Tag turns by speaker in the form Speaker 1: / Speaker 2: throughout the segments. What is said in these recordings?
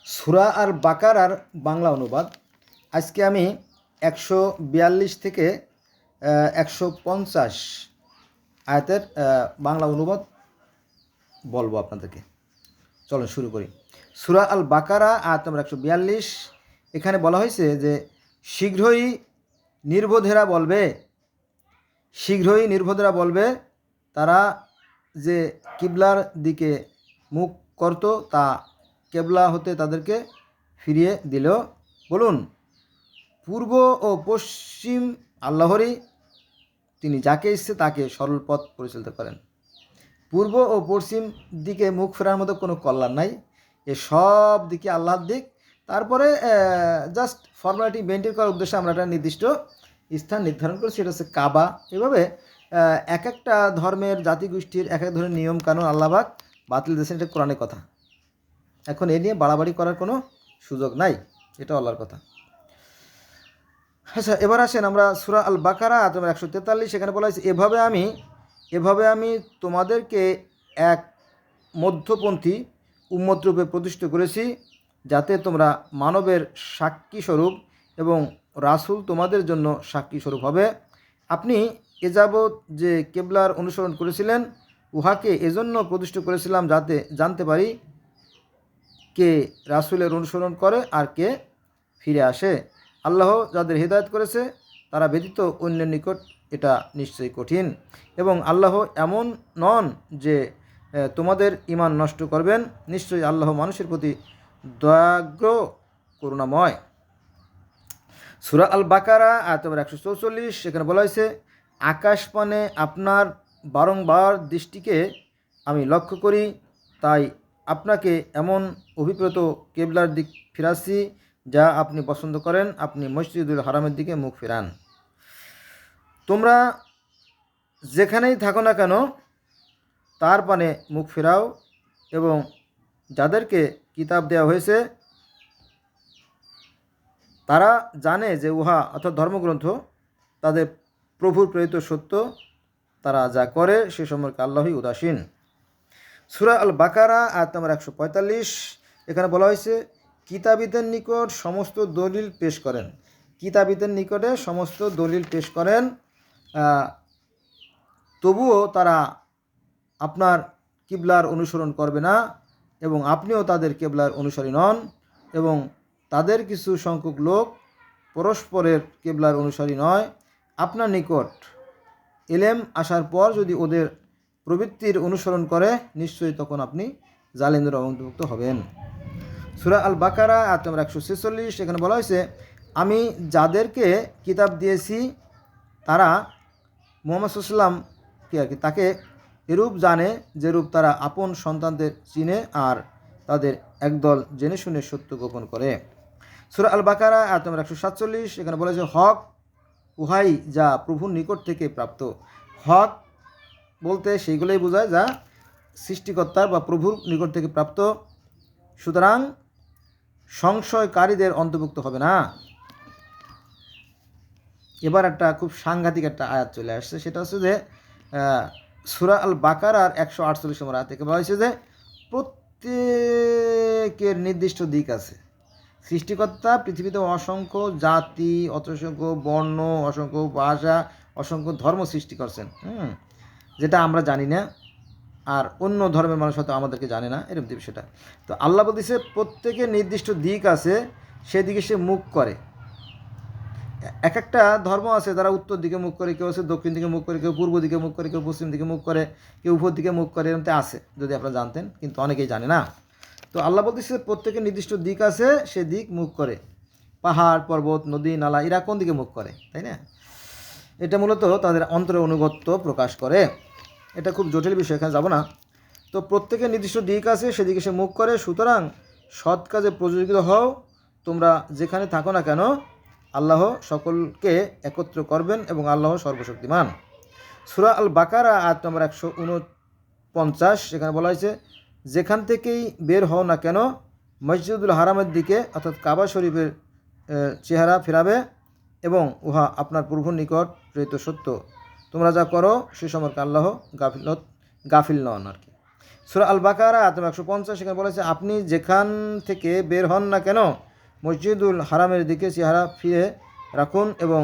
Speaker 1: সূরা আল বাকারার বাংলা অনুবাদ। আজকে আমি 142 থেকে 150 আয়াতের বাংলা অনুবাদ বলবো আপনাদেরকে। চলো শুরু করি। সূরা আল বাকারা আয়াত নম্বর 142। এখানে বলা হয়েছে যে শীঘ্রই নির্বোধেরা বলবে তারা যে কিবলার দিকে মুখ করত তা কেবলা হতে তাদেরকে ফিরিয়ে দিল। বলুন, পূর্ব ও পশ্চিম আল্লাহরই, তিনি যাকে ইচ্ছে তাকে সরল পথ পরিচালিত করেন। পূর্ব ও পশ্চিম দিকে মুখ ফেরার মতো কোনো কল্যাণ নাই, এ সব দিকে আল্লাহর দিক। তারপরে জাস্ট ফর্মালিটি মেনটেন করার উদ্দেশ্যে আমরা একটা নির্দিষ্ট স্থান নির্ধারণ করি, সেটা হচ্ছে কাবা। এভাবে এক একটা ধর্মের জাতিগোষ্ঠীর এক এক ধরনের নিয়ম কানুন আল্লাহবাক বাতিল দিয়েছেন, এটা কোরআনের কথা। এখন এ নিয়ে বাড়াবাড়ি করার কোনো সুযোগ নাই, এটা আল্লাহর কথা। আচ্ছা, এবার আসেন আমরা সূরা আল বাকারা আয়াত 143। সেখানে বলা হয়েছে, এভাবে আমি তোমাদেরকে এক মধ্যপন্থী উম্মত রূপে প্রতিষ্ঠিত করেছি, যাতে তোমরা মানবের সাক্ষী স্বরূপ এবং রাসূল তোমাদের জন্য সাক্ষী স্বরূপ হবে। আপনি এযাবৎ যে কেবলার অনুসরণ করেছিলেন, উহাকে এজন্য প্রতিষ্ঠিত করেছিলাম যাতে জানতে পারি কে রাসূলের অনুসরণ করে আর কে ফিরে আসে। আল্লাহ যাদের হিদায়াত করেছে তারা ব্যতীত অন্যের নিকট এটা নিশ্চয়ই কঠিন, এবং আল্লাহ এমন নন যে তোমাদের ঈমান নষ্ট করবেন। নিশ্চয়ই আল্লাহ মানুষের প্রতি দয়াগ্র করুণাময়। সূরা আল বাকারা আয়াত নম্বর 144। সেখানে বলা হয়েছে, আকাশপানে আপনার বারংবার দৃষ্টিকে আমি লক্ষ্য করি, তাই আপনাকে এমন অভিপ্রেত কেবলার দিক ফিরাচ্ছি যা আপনি পছন্দ করেন। আপনি মসজিদুল হারামের দিকে মুখ ফেরান। তোমরা যেখানেই থাকো না কেন তার পানে মুখ ফেরাও, এবং যাদেরকে কিতাব দেওয়া হয়েছে তারা জানে যে উহা অর্থাৎ ধর্মগ্রন্থ তাদের প্রভুর প্রেরিত সত্য। তারা যা করে সে সম্পর্কে আল্লাহই উদাসীন। সূরা আল বাকারা আয়াত নম্বর 145। এখানে বলা হয়েছে, কিতাবীদের নিকট সমস্ত দলিল পেশ করেন। কিতাবীদের নিকটে সমস্ত দলিল পেশ করেন, তবুও তারা আপনার কিবলার অনুসরণ করবে না, এবং আপনিও তাদের কিবলার অনুসারী নন, এবং তাদের কিছু সংখ্যক লোক পরস্পরের কিবলার অনুসারী নয়। আপনার নিকট ইলম আসার পর যদি ওদের প্রবৃত্তির অনুসরণ করে, নিশ্চয়ই তখন আপনি জালিমদের অন্তর্ভুক্ত হবেন। সূরা আল বাকারা আয়াত নম্বর 146। এখানে বলা হয়েছে, আমি যাদেরকে কিতাব দিয়েছি তারা মুহাম্মদ সাল্লাল্লাহু আলাইহি ওয়াসাল্লামকে তাকে এরূপ জানে যেরূপ তারা আপন সন্তানদের চিনে, আর তাদের একদল জেনে শুনে সত্য গোপন করে। সূরা আল বাকারা আয়াত নম্বর 147। এখানে বলা হয়েছে, হক উহাই যা প্রভুর নিকট থেকে প্রাপ্ত। হক বলতে সেইগুলোই বোঝায় যা সৃষ্টিকর্তার বা প্রভুর নিকট থেকে প্রাপ্ত, সুতরাং সংশয়কারীদের অন্তর্ভুক্ত হবে না। এবার একটা খুব সাংঘাতিক একটা আয়াত চলে আসছে, সেটা হচ্ছে যে সূরা আল বাকারার 148 নম্বর আয়াত থেকে বলা হয়েছে যে প্রত্যেকের নির্দিষ্ট দিক আছে। সৃষ্টিকর্তা পৃথিবীতে অসংখ্য জাতি, অসংখ্য বর্ণ, অসংখ্য ভাষা, অসংখ্য ধর্ম সৃষ্টি করছেন, যেটা আমরা জানি না, আর অন্য ধর্মের মানুষ হয়তো আমাদেরকে জানে না, এরকম বিষয়টা। তো আল্লাহ বলতেছে প্রত্যেকের নির্দিষ্ট দিক আছে, সেদিকে সে মুখ করে। এক একটা ধর্ম আছে যারা উত্তর দিকে মুখ করে, কেউ আছে দক্ষিণ দিকে মুখ করে, কেউ পূর্ব দিকে মুখ করে, কেউ পশ্চিম দিকে মুখ করে, কেউ উপর দিকে মুখ করে, এরকম আছে, যদি আপনারা জানতেন, কিন্তু অনেকেই জানে না। তো আল্লাহ বলতেছে প্রত্যেকের নির্দিষ্ট দিক আছে, সে দিক মুখ করে। পাহাড় পর্বত নদী নালা এরা কোন দিকে মুখ করে, তাই না? এটা মূলত তাদের অন্তরে অনুগত্য প্রকাশ করে। এটা খুব জটিল বিষয়, এখানে যাব না। তো প্রত্যেকের নির্দিষ্ট দিক আছে, সেদিকে সে মুখ করে, সুতরাং সৎ কাজে প্রযোজিত হও। তোমরা যেখানে থাকো না কেন আল্লাহ সকলকে একত্র করবেন, এবং আল্লাহ সর্বশক্তিমান। সূরা আল বাকারা আয়াত নম্বর 149। সেখানে বলা হয়েছে, যেখান থেকেই বের হও না কেন মসজিদুল হারামের দিকে অর্থাৎ কাবা শরীফের চেহারা ফেরাবে, এবং উহা আপনার প্রভুর নিকট প্রেরিত সত্য। তোমরা যা করো সে সম্পর্কে আল্লাহ গাফিল নন আর কি। সূরা আল বাকারা আয়াত নম্বর 150, সেখানে বলেছে আপনি যেখান থেকে বের হন না কেন মসজিদুল হারামের দিকে চেহারা ফিরে রাখুন এবং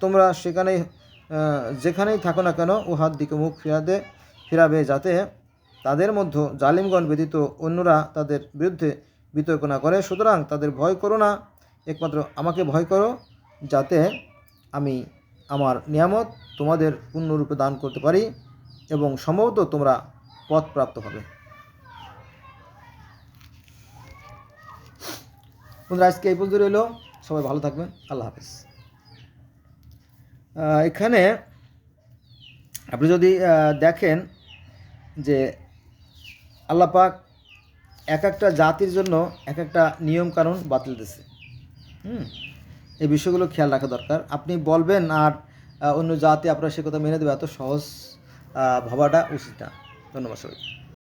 Speaker 1: তোমরা যেখানেই থাকো না কেন উহার দিকে মুখ ফিরাবে, যাতে তাদের মধ্যে জালিমগণ ব্যতীত অন্যরা তাদের বিরুদ্ধে বিতর্ক না করে। সুতরাং তাদের ভয় করো না, একমাত্র আমাকে ভয় করো, যাতে আমি আমার নিয়ামত তোমাদের পূর্ণরূপে দান করতে পারি এবং সম্ভবত তোমরা পথ প্রাপ্ত হবে। বন্ধুরা, আজকে এই পর্যন্ত রইল। সবাই ভালো থাকবেন। আল্লাহ হাফেজ। এখানে আপনি যদি দেখেন যে আল্লাহ পাক এক একটা জাতির জন্য এক একটা নিয়ম কানুন বাতিল দিয়েছে। এই বিষয়গুলো খেয়াল রাখা দরকার। আপনি বলবেন আর অন্য জাতি আপনারা সে কথা মেনে দেবে, এত সহজ ভাবাটা উচিত না। ধন্যবাদ সবাই।